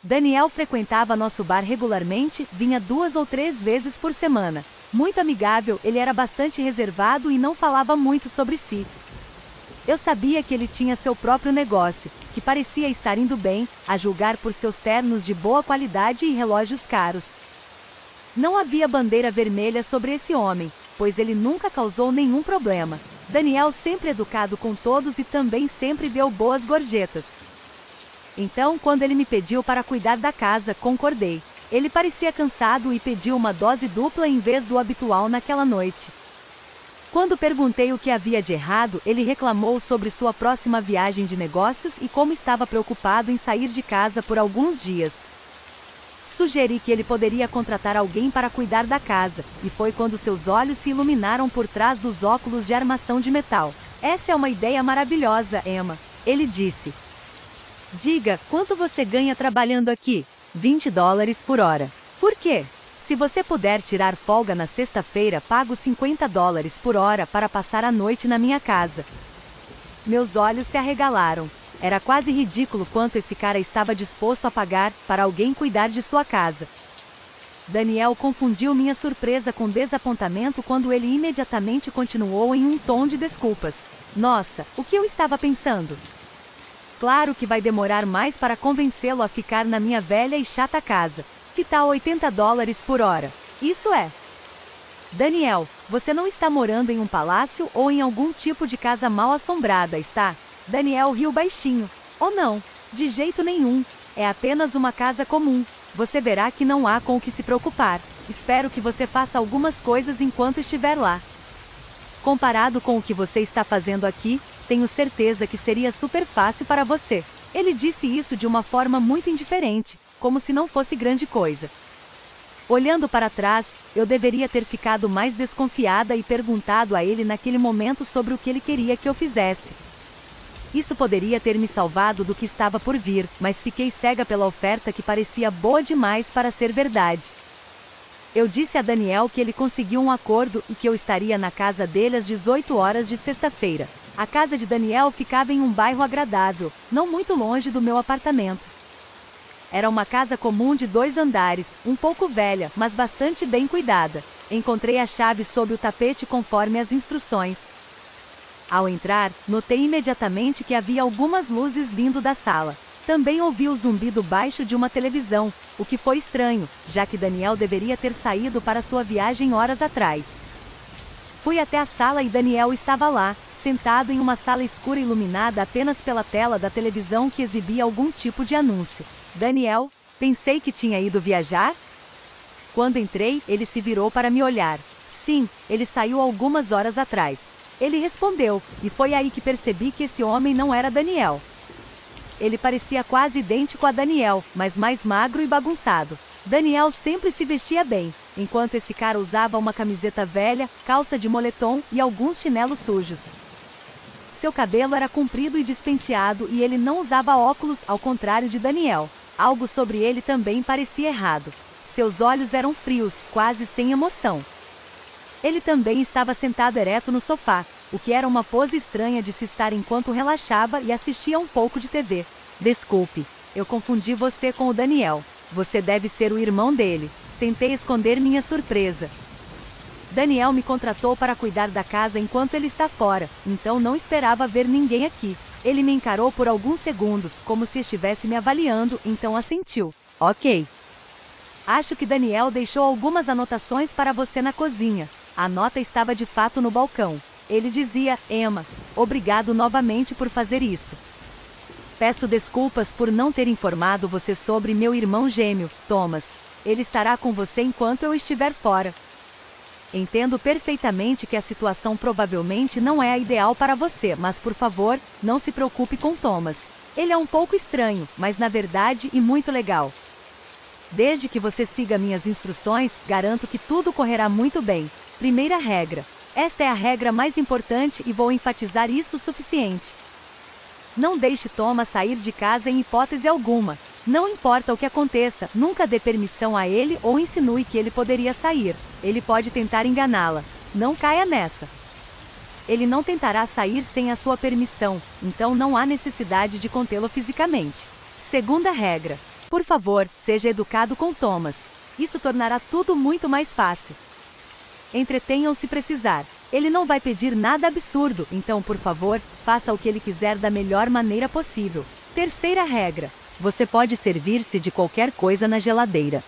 Daniel frequentava nosso bar regularmente, vinha 2 ou 3 vezes por semana. Muito amigável, ele era bastante reservado e não falava muito sobre si. Eu sabia que ele tinha seu próprio negócio, que parecia estar indo bem, a julgar por seus ternos de boa qualidade e relógios caros. Não havia bandeira vermelha sobre esse homem, pois ele nunca causou nenhum problema. Daniel sempre educado com todos e também sempre deu boas gorjetas. Então, quando ele me pediu para cuidar da casa, concordei. Ele parecia cansado e pediu uma dose dupla em vez do habitual naquela noite. Quando perguntei o que havia de errado, ele reclamou sobre sua próxima viagem de negócios e como estava preocupado em sair de casa por alguns dias. Sugeri que ele poderia contratar alguém para cuidar da casa, e foi quando seus olhos se iluminaram por trás dos óculos de armação de metal. Essa é uma ideia maravilhosa, Emma. Ele disse. Diga, quanto você ganha trabalhando aqui? $20 por hora. Por quê? Se você puder tirar folga na sexta-feira, pago $50 por hora para passar a noite na minha casa. Meus olhos se arregalaram. Era quase ridículo quanto esse cara estava disposto a pagar para alguém cuidar de sua casa. Daniel confundiu minha surpresa com desapontamento quando ele imediatamente continuou em um tom de desculpas. Nossa, o que eu estava pensando? Claro que vai demorar mais para convencê-lo a ficar na minha velha e chata casa. Que tal $80 por hora? Isso é. Daniel, você não está morando em um palácio ou em algum tipo de casa mal assombrada, está? Daniel riu baixinho. Oh não, de jeito nenhum. É apenas uma casa comum. Você verá que não há com o que se preocupar. Espero que você faça algumas coisas enquanto estiver lá. Comparado com o que você está fazendo aqui, tenho certeza que seria super fácil para você. Ele disse isso de uma forma muito indiferente, como se não fosse grande coisa. Olhando para trás, eu deveria ter ficado mais desconfiada e perguntado a ele naquele momento sobre o que ele queria que eu fizesse. Isso poderia ter me salvado do que estava por vir, mas fiquei cega pela oferta que parecia boa demais para ser verdade. Eu disse a Daniel que ele conseguiu um acordo e que eu estaria na casa dele às 18 horas de sexta-feira. A casa de Daniel ficava em um bairro agradável, não muito longe do meu apartamento. Era uma casa comum de 2 andares, um pouco velha, mas bastante bem cuidada. Encontrei a chave sob o tapete conforme as instruções. Ao entrar, notei imediatamente que havia algumas luzes vindo da sala. Também ouvi o zumbido baixo de uma televisão, o que foi estranho, já que Daniel deveria ter saído para sua viagem horas atrás. Fui até a sala e Daniel estava lá, sentado em uma sala escura iluminada apenas pela tela da televisão que exibia algum tipo de anúncio. Daniel, pensei que tinha ido viajar? Quando entrei, ele se virou para me olhar. Sim, ele saiu algumas horas atrás. Ele respondeu, e foi aí que percebi que esse homem não era Daniel. Ele parecia quase idêntico a Daniel, mas mais magro e bagunçado. Daniel sempre se vestia bem, enquanto esse cara usava uma camiseta velha, calça de moletom e alguns chinelos sujos. Seu cabelo era comprido e despenteado e ele não usava óculos, ao contrário de Daniel. Algo sobre ele também parecia errado. Seus olhos eram frios, quase sem emoção. Ele também estava sentado ereto no sofá, o que era uma pose estranha de se estar enquanto relaxava e assistia um pouco de TV. Desculpe, eu confundi você com o Daniel. Você deve ser o irmão dele. Tentei esconder minha surpresa. Daniel me contratou para cuidar da casa enquanto ele está fora, então não esperava ver ninguém aqui. Ele me encarou por alguns segundos, como se estivesse me avaliando, então assentiu. Ok. Acho que Daniel deixou algumas anotações para você na cozinha. A nota estava de fato no balcão. Ele dizia, Emma, obrigado novamente por fazer isso. Peço desculpas por não ter informado você sobre meu irmão gêmeo, Thomas. Ele estará com você enquanto eu estiver fora. Entendo perfeitamente que a situação provavelmente não é a ideal para você, mas por favor, não se preocupe com Thomas. Ele é um pouco estranho, mas na verdade e muito legal. Desde que você siga minhas instruções, garanto que tudo correrá muito bem. Primeira regra. Esta é a regra mais importante e vou enfatizar isso o suficiente. Não deixe Thomas sair de casa em hipótese alguma. Não importa o que aconteça, nunca dê permissão a ele ou insinue que ele poderia sair. Ele pode tentar enganá-la. Não caia nessa. Ele não tentará sair sem a sua permissão, então não há necessidade de contê-lo fisicamente. Segunda regra. Por favor, seja educado com Thomas. Isso tornará tudo muito mais fácil. Entretenham se precisar. Ele não vai pedir nada absurdo, então, por favor, faça o que ele quiser da melhor maneira possível. Terceira regra: você pode servir-se de qualquer coisa na geladeira.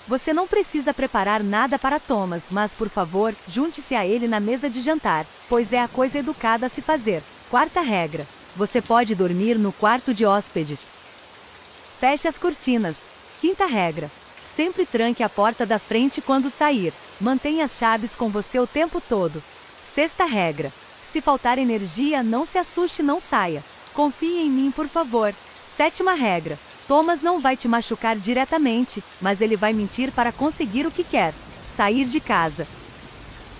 Você não precisa preparar nada para Thomas, mas, por favor, junte-se a ele na mesa de jantar, pois é a coisa educada a se fazer. Quarta regra: você pode dormir no quarto de hóspedes. Feche as cortinas. Quinta regra: sempre tranque a porta da frente quando sair. Mantenha as chaves com você o tempo todo. Sexta regra: se faltar energia, não se assuste, não saia. Confie em mim, por favor. Sétima regra: Thomas não vai te machucar diretamente, mas ele vai mentir para conseguir o que quer: sair de casa.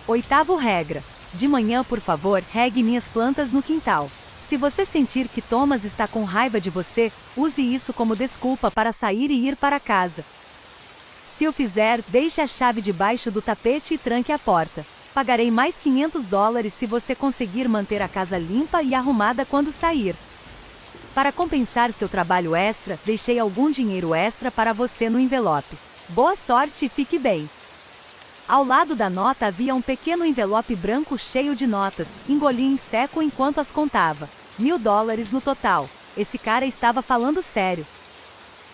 Oitava regra: de manhã, por favor, regue minhas plantas no quintal. Se você sentir que Thomas está com raiva de você, use isso como desculpa para sair e ir para casa. Se o fizer, deixe a chave debaixo do tapete e tranque a porta. Pagarei mais $500 se você conseguir manter a casa limpa e arrumada quando sair. Para compensar seu trabalho extra, deixei algum dinheiro extra para você no envelope. Boa sorte e fique bem. Ao lado da nota havia um pequeno envelope branco cheio de notas. Engoli em seco enquanto as contava. $1.000 no total. Esse cara estava falando sério.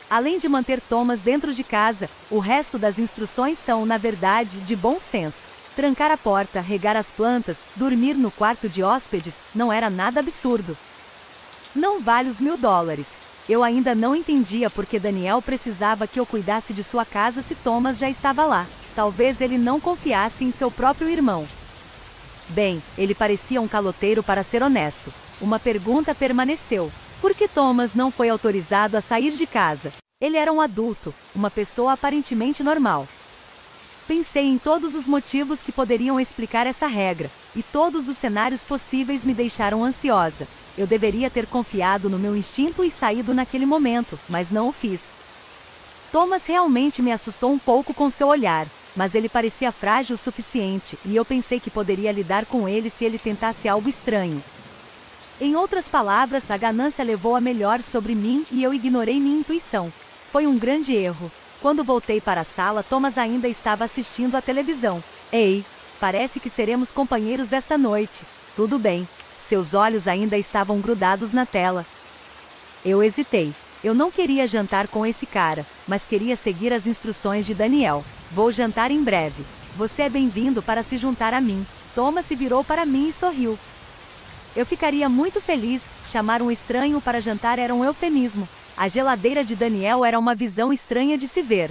Além de manter Thomas dentro de casa, o resto das instruções são, na verdade, de bom senso. Trancar a porta, regar as plantas, dormir no quarto de hóspedes, não era nada absurdo. Não vale os $1.000. Eu ainda não entendia porque Daniel precisava que eu cuidasse de sua casa se Thomas já estava lá. Talvez ele não confiasse em seu próprio irmão. Bem, ele parecia um caloteiro, para ser honesto. Uma pergunta permaneceu: por que Thomas não foi autorizado a sair de casa? Ele era um adulto, uma pessoa aparentemente normal. Pensei em todos os motivos que poderiam explicar essa regra, e todos os cenários possíveis me deixaram ansiosa. Eu deveria ter confiado no meu instinto e saído naquele momento, mas não o fiz. Thomas realmente me assustou um pouco com seu olhar, mas ele parecia frágil o suficiente, e eu pensei que poderia lidar com ele se ele tentasse algo estranho. Em outras palavras, a ganância levou a melhor sobre mim e eu ignorei minha intuição. Foi um grande erro. Quando voltei para a sala, Thomas ainda estava assistindo à televisão. Ei, parece que seremos companheiros esta noite. Tudo bem. Seus olhos ainda estavam grudados na tela. Eu hesitei. Eu não queria jantar com esse cara, mas queria seguir as instruções de Daniel. Vou jantar em breve. Você é bem-vindo para se juntar a mim. Thomas se virou para mim e sorriu. Eu ficaria muito feliz. Chamar um estranho para jantar era um eufemismo. A geladeira de Daniel era uma visão estranha de se ver.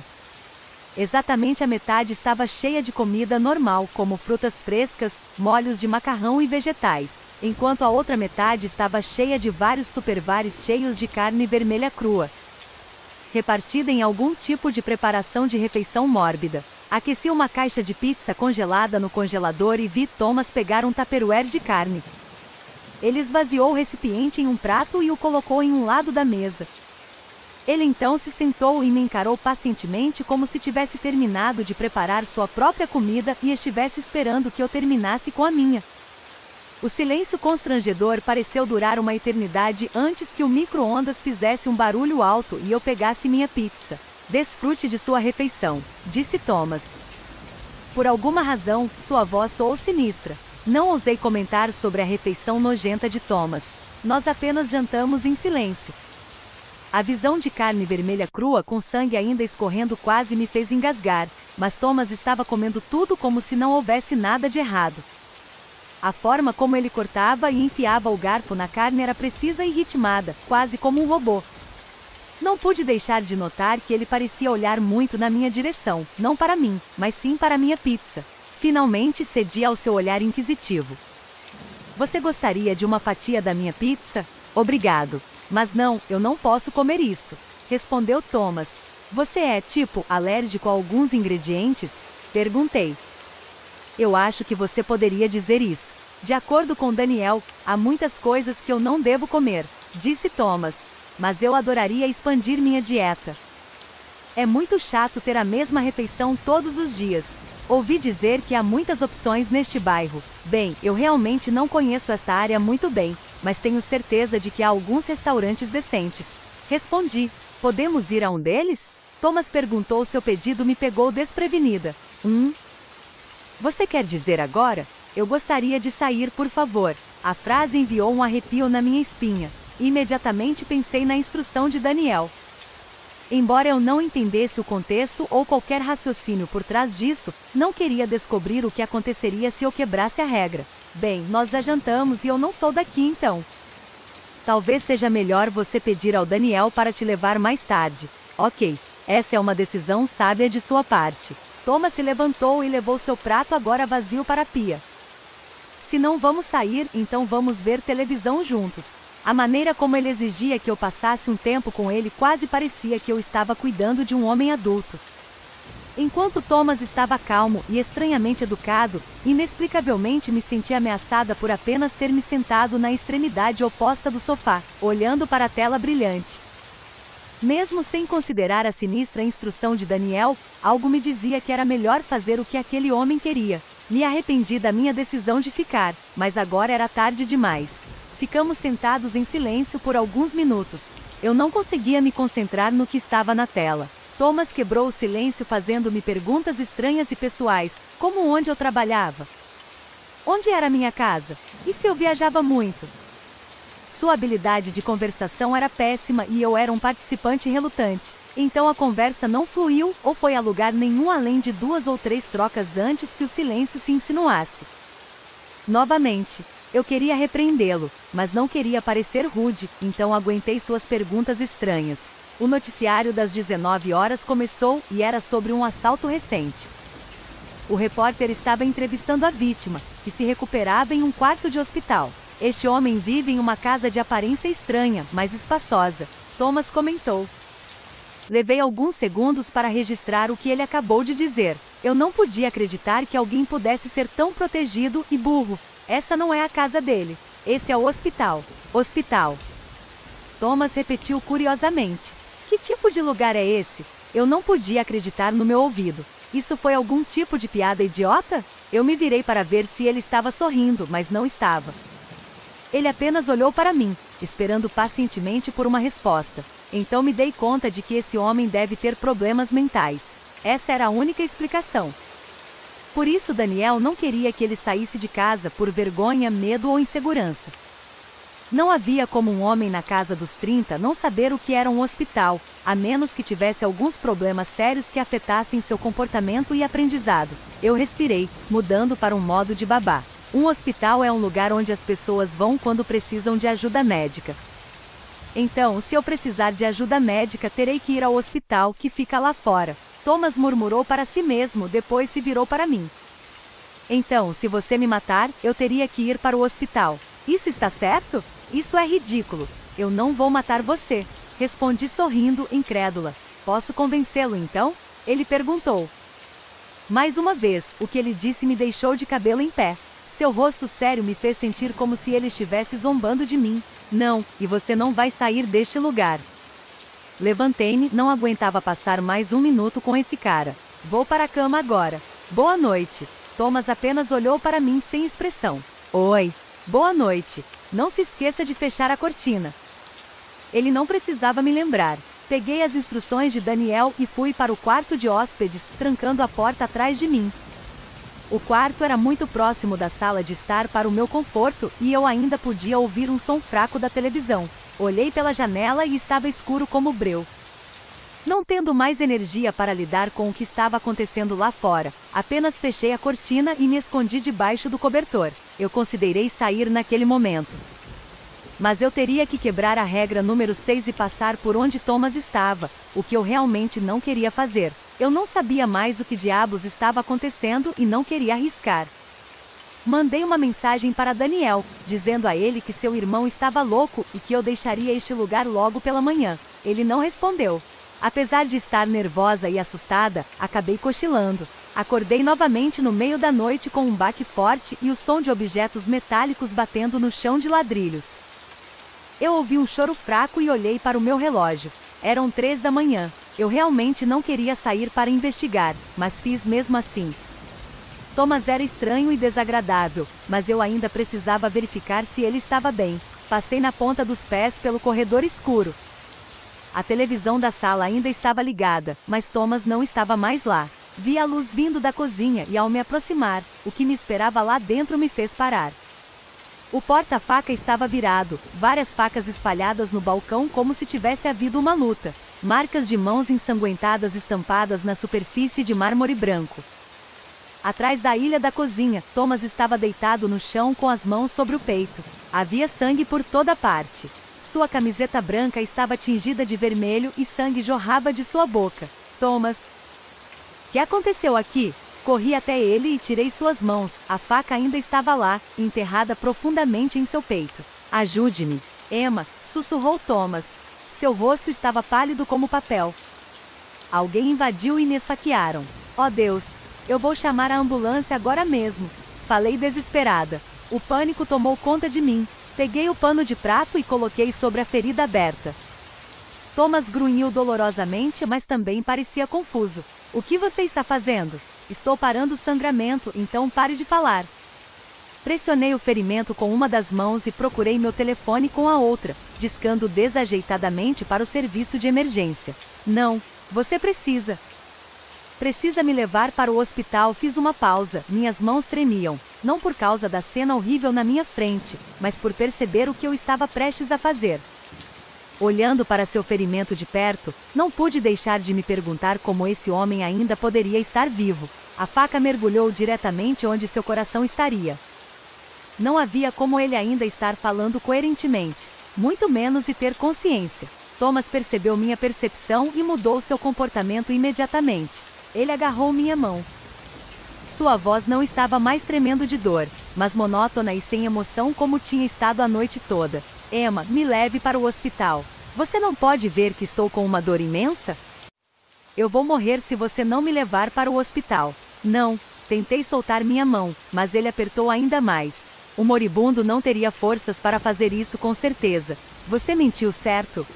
Exatamente a metade estava cheia de comida normal, como frutas frescas, molhos de macarrão e vegetais, enquanto a outra metade estava cheia de vários tupperwares cheios de carne vermelha crua, repartida em algum tipo de preparação de refeição mórbida. Aqueci uma caixa de pizza congelada no congelador e vi Thomas pegar um tupperware de carne. Ele esvaziou o recipiente em um prato e o colocou em um lado da mesa. Ele então se sentou e me encarou pacientemente, como se tivesse terminado de preparar sua própria comida e estivesse esperando que eu terminasse com a minha. O silêncio constrangedor pareceu durar uma eternidade antes que o micro-ondas fizesse um barulho alto e eu pegasse minha pizza. Desfrute de sua refeição, disse Thomas. Por alguma razão, sua voz soou sinistra. Não ousei comentar sobre a refeição nojenta de Thomas. Nós apenas jantamos em silêncio. A visão de carne vermelha crua com sangue ainda escorrendo quase me fez engasgar, mas Thomas estava comendo tudo como se não houvesse nada de errado. A forma como ele cortava e enfiava o garfo na carne era precisa e ritmada, quase como um robô. Não pude deixar de notar que ele parecia olhar muito na minha direção, não para mim, mas sim para minha pizza. Finalmente cedi ao seu olhar inquisitivo. Você gostaria de uma fatia da minha pizza? Obrigado. Mas não, eu não posso comer isso, respondeu Thomas. Você é, alérgico a alguns ingredientes? Perguntei. Eu acho que você poderia dizer isso. De acordo com Daniel, há muitas coisas que eu não devo comer, disse Thomas. Mas eu adoraria expandir minha dieta. É muito chato ter a mesma refeição todos os dias. Ouvi dizer que há muitas opções neste bairro. Bem, eu realmente não conheço esta área muito bem, mas tenho certeza de que há alguns restaurantes decentes. Respondi. Podemos ir a um deles? Thomas perguntou. Seu pedido me pegou desprevenida. Você quer dizer agora? Eu gostaria de sair, por favor. A frase enviou um arrepio na minha espinha. Imediatamente pensei na instrução de Daniel. Embora eu não entendesse o contexto ou qualquer raciocínio por trás disso, não queria descobrir o que aconteceria se eu quebrasse a regra. Bem, nós já jantamos e eu não sou daqui então. Talvez seja melhor você pedir ao Daniel para te levar mais tarde. Ok, essa é uma decisão sábia de sua parte. Thomas se levantou e levou seu prato agora vazio para a pia. Se não vamos sair, então vamos ver televisão juntos. A maneira como ele exigia que eu passasse um tempo com ele quase parecia que eu estava cuidando de um homem adulto. Enquanto Thomas estava calmo e estranhamente educado, inexplicavelmente me senti ameaçada por apenas ter me sentado na extremidade oposta do sofá, olhando para a tela brilhante. Mesmo sem considerar a sinistra instrução de Daniel, algo me dizia que era melhor fazer o que aquele homem queria. Me arrependi da minha decisão de ficar, mas agora era tarde demais. Ficamos sentados em silêncio por alguns minutos. Eu não conseguia me concentrar no que estava na tela. Thomas quebrou o silêncio fazendo-me perguntas estranhas e pessoais, como onde eu trabalhava. Onde era minha casa? E se eu viajava muito? Sua habilidade de conversação era péssima e eu era um participante relutante. Então a conversa não fluiu ou foi a lugar nenhum além de 2 ou 3 trocas antes que o silêncio se insinuasse. Novamente, eu queria repreendê-lo, mas não queria parecer rude, então aguentei suas perguntas estranhas. O noticiário das 19 horas começou e era sobre um assalto recente. O repórter estava entrevistando a vítima, que se recuperava em um quarto de hospital. Este homem vive em uma casa de aparência estranha, mas espaçosa, Thomas comentou. Levei alguns segundos para registrar o que ele acabou de dizer. Eu não podia acreditar que alguém pudesse ser tão protegido e burro. Essa não é a casa dele. Esse é o hospital. Hospital. Thomas repetiu curiosamente. Que tipo de lugar é esse? Eu não podia acreditar no meu ouvido. Isso foi algum tipo de piada idiota? Eu me virei para ver se ele estava sorrindo, mas não estava. Ele apenas olhou para mim, esperando pacientemente por uma resposta. Então me dei conta de que esse homem deve ter problemas mentais. Essa era a única explicação. Por isso Daniel não queria que ele saísse de casa por vergonha, medo ou insegurança. Não havia como um homem na casa dos 30 não saber o que era um hospital, a menos que tivesse alguns problemas sérios que afetassem seu comportamento e aprendizado. Eu respirei, mudando para um modo de babá. Um hospital é um lugar onde as pessoas vão quando precisam de ajuda médica. Então, se eu precisar de ajuda médica, terei que ir ao hospital que fica lá fora. Thomas murmurou para si mesmo, depois se virou para mim. Então, se você me matar, eu teria que ir para o hospital. Isso está certo? Isso é ridículo. Eu não vou matar você. Respondi sorrindo, incrédula. Posso convencê-lo então? Ele perguntou. Mais uma vez, o que ele disse me deixou de cabelo em pé. Seu rosto sério me fez sentir como se ele estivesse zombando de mim. Não, e você não vai sair deste lugar. Levantei-me, não aguentava passar mais um minuto com esse cara. Vou para a cama agora. Boa noite. Thomas apenas olhou para mim sem expressão. Oi. Boa noite. Não se esqueça de fechar a cortina. Ele não precisava me lembrar. Peguei as instruções de Daniel e fui para o quarto de hóspedes, trancando a porta atrás de mim. O quarto era muito próximo da sala de estar para o meu conforto e eu ainda podia ouvir um som fraco da televisão. Olhei pela janela e estava escuro como breu. Não tendo mais energia para lidar com o que estava acontecendo lá fora, apenas fechei a cortina e me escondi debaixo do cobertor. Eu considerei sair naquele momento. Mas eu teria que quebrar a regra número 6 e passar por onde Thomas estava, o que eu realmente não queria fazer. Eu não sabia mais o que diabos estava acontecendo e não queria arriscar. Mandei uma mensagem para Daniel, dizendo a ele que seu irmão estava louco e que eu deixaria este lugar logo pela manhã. Ele não respondeu. Apesar de estar nervosa e assustada, acabei cochilando. Acordei novamente no meio da noite com um baque forte e o som de objetos metálicos batendo no chão de ladrilhos. Eu ouvi um choro fraco e olhei para o meu relógio. Eram 3 da manhã. Eu realmente não queria sair para investigar, mas fiz mesmo assim. Thomas era estranho e desagradável, mas eu ainda precisava verificar se ele estava bem. Passei na ponta dos pés pelo corredor escuro. A televisão da sala ainda estava ligada, mas Thomas não estava mais lá. Vi a luz vindo da cozinha e ao me aproximar, o que me esperava lá dentro me fez parar. O porta-faca estava virado, várias facas espalhadas no balcão como se tivesse havido uma luta. Marcas de mãos ensanguentadas estampadas na superfície de mármore branco. Atrás da ilha da cozinha, Thomas estava deitado no chão com as mãos sobre o peito. Havia sangue por toda parte. Sua camiseta branca estava tingida de vermelho e sangue jorrava de sua boca. Thomas. O que aconteceu aqui? Corri até ele e tirei suas mãos. A faca ainda estava lá, enterrada profundamente em seu peito. Ajude-me, Emma, sussurrou Thomas. Seu rosto estava pálido como papel. Alguém invadiu e me esfaquearam. Oh Deus, eu vou chamar a ambulância agora mesmo. Falei desesperada. O pânico tomou conta de mim. Peguei o pano de prato e coloquei sobre a ferida aberta. Thomas grunhiu dolorosamente, mas também parecia confuso. O que você está fazendo? Estou parando o sangramento, então pare de falar. Pressionei o ferimento com uma das mãos e procurei meu telefone com a outra, discando desajeitadamente para o serviço de emergência. Não, você precisa. Precisa me levar para o hospital. Fiz uma pausa, minhas mãos tremiam, não por causa da cena horrível na minha frente, mas por perceber o que eu estava prestes a fazer. Olhando para seu ferimento de perto, não pude deixar de me perguntar como esse homem ainda poderia estar vivo. A faca mergulhou diretamente onde seu coração estaria. Não havia como ele ainda estar falando coerentemente, muito menos e ter consciência. Thomas percebeu minha percepção e mudou seu comportamento imediatamente. Ele agarrou minha mão. Sua voz não estava mais tremendo de dor, mas monótona e sem emoção como tinha estado a noite toda. Emma, me leve para o hospital. Você não pode ver que estou com uma dor imensa? Eu vou morrer se você não me levar para o hospital. Não. Tentei soltar minha mão, mas ele apertou ainda mais. O moribundo não teria forças para fazer isso com certeza. Você mentiu, certo?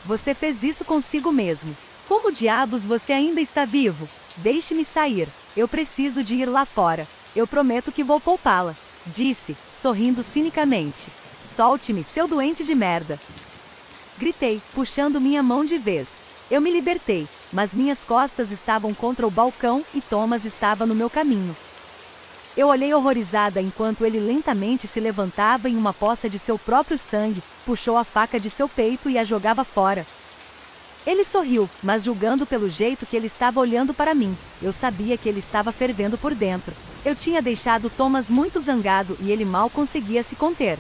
Você fez isso consigo mesmo. Como diabos você ainda está vivo? Deixe-me sair. Eu preciso de ir lá fora. Eu prometo que vou poupá-la. Disse, sorrindo cinicamente. Solte-me, seu doente de merda. Gritei, puxando minha mão de vez. Eu me libertei, mas minhas costas estavam contra o balcão e Thomas estava no meu caminho. Eu olhei horrorizada enquanto ele lentamente se levantava em uma poça de seu próprio sangue, puxou a faca de seu peito e a jogava fora. Ele sorriu, mas julgando pelo jeito que ele estava olhando para mim, eu sabia que ele estava fervendo por dentro. Eu tinha deixado Thomas muito zangado e ele mal conseguia se conter.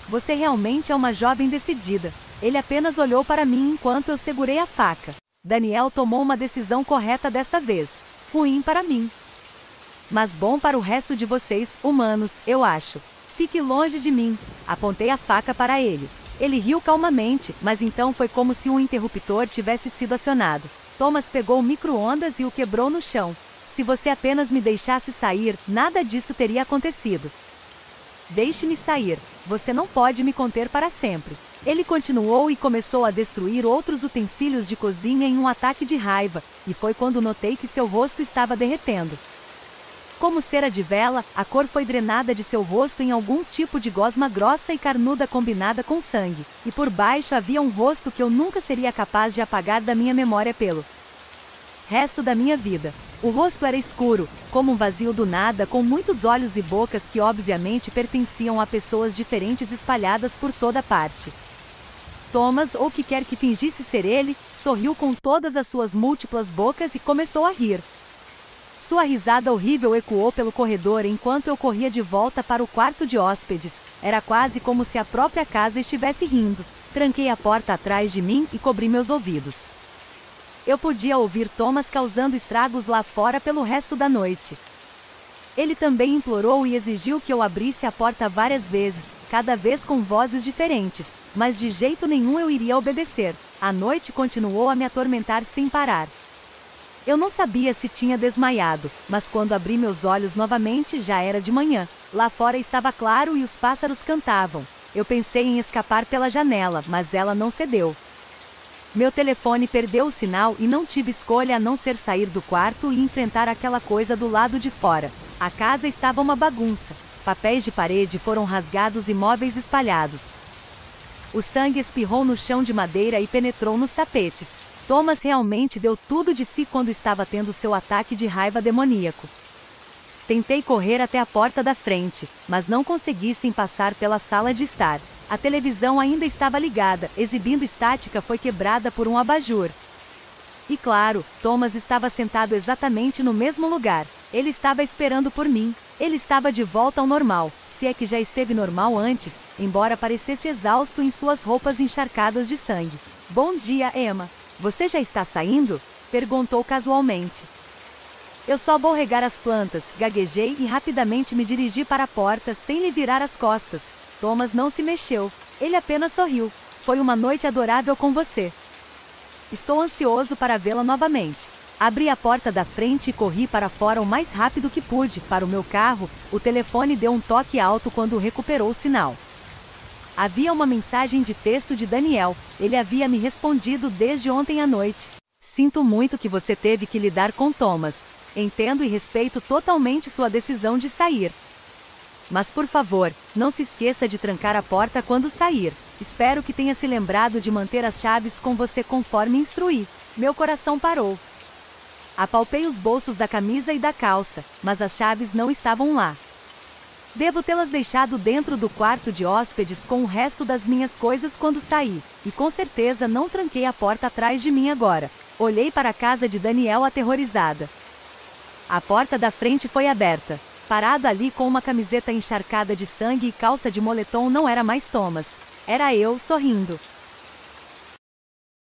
Você realmente é uma jovem decidida. Ele apenas olhou para mim enquanto eu segurei a faca. Daniel tomou uma decisão correta desta vez. Ruim para mim, mas bom para o resto de vocês, humanos, eu acho. Fique longe de mim. Apontei a faca para ele. Ele riu calmamente, mas então foi como se um interruptor tivesse sido acionado. Thomas pegou o micro-ondas e o quebrou no chão. Se você apenas me deixasse sair, nada disso teria acontecido. Deixe-me sair. Você não pode me conter para sempre. Ele continuou e começou a destruir outros utensílios de cozinha em um ataque de raiva, e foi quando notei que seu rosto estava derretendo. Como cera de vela, a cor foi drenada de seu rosto em algum tipo de gosma grossa e carnuda combinada com sangue, e por baixo havia um rosto que eu nunca seria capaz de apagar da minha memória pelo resto da minha vida. O rosto era escuro, como um vazio do nada, com muitos olhos e bocas que obviamente pertenciam a pessoas diferentes espalhadas por toda parte. Thomas, ou que quer que fingisse ser ele, sorriu com todas as suas múltiplas bocas e começou a rir. Sua risada horrível ecoou pelo corredor enquanto eu corria de volta para o quarto de hóspedes. Era quase como se a própria casa estivesse rindo. Tranquei a porta atrás de mim e cobri meus ouvidos. Eu podia ouvir Thomas causando estragos lá fora pelo resto da noite. Ele também implorou e exigiu que eu abrisse a porta várias vezes, cada vez com vozes diferentes, mas de jeito nenhum eu iria obedecer. A noite continuou a me atormentar sem parar. Eu não sabia se tinha desmaiado, mas quando abri meus olhos novamente já era de manhã. Lá fora estava claro e os pássaros cantavam. Eu pensei em escapar pela janela, mas ela não cedeu. Meu telefone perdeu o sinal e não tive escolha a não ser sair do quarto e enfrentar aquela coisa do lado de fora. A casa estava uma bagunça. Papéis de parede foram rasgados e móveis espalhados. O sangue espirrou no chão de madeira e penetrou nos tapetes. Thomas realmente deu tudo de si quando estava tendo seu ataque de raiva demoníaco. Tentei correr até a porta da frente, mas não consegui sem passar pela sala de estar. A televisão ainda estava ligada, exibindo estática foi quebrada por um abajur. E claro, Thomas estava sentado exatamente no mesmo lugar. Ele estava esperando por mim. Ele estava de volta ao normal, se é que já esteve normal antes, embora parecesse exausto em suas roupas encharcadas de sangue. Bom dia, Emma. Você já está saindo? Perguntou casualmente. Eu só vou regar as plantas, gaguejei e rapidamente me dirigi para a porta sem lhe virar as costas. Thomas não se mexeu. Ele apenas sorriu. Foi uma noite adorável com você. Estou ansioso para vê-la novamente. Abri a porta da frente e corri para fora o mais rápido que pude. Para o meu carro, o telefone deu um toque alto quando recuperou o sinal. Havia uma mensagem de texto de Daniel. Ele havia me respondido desde ontem à noite. Sinto muito que você teve que lidar com Thomas. Entendo e respeito totalmente sua decisão de sair. Mas por favor, não se esqueça de trancar a porta quando sair. Espero que tenha se lembrado de manter as chaves com você conforme instruí. Meu coração parou. Apalpei os bolsos da camisa e da calça, mas as chaves não estavam lá. Devo tê-las deixado dentro do quarto de hóspedes com o resto das minhas coisas quando saí, e com certeza não tranquei a porta atrás de mim agora. Olhei para a casa de Daniel aterrorizada. A porta da frente foi aberta. Parado ali com uma camiseta encharcada de sangue e calça de moletom não era mais Thomas. Era eu, sorrindo.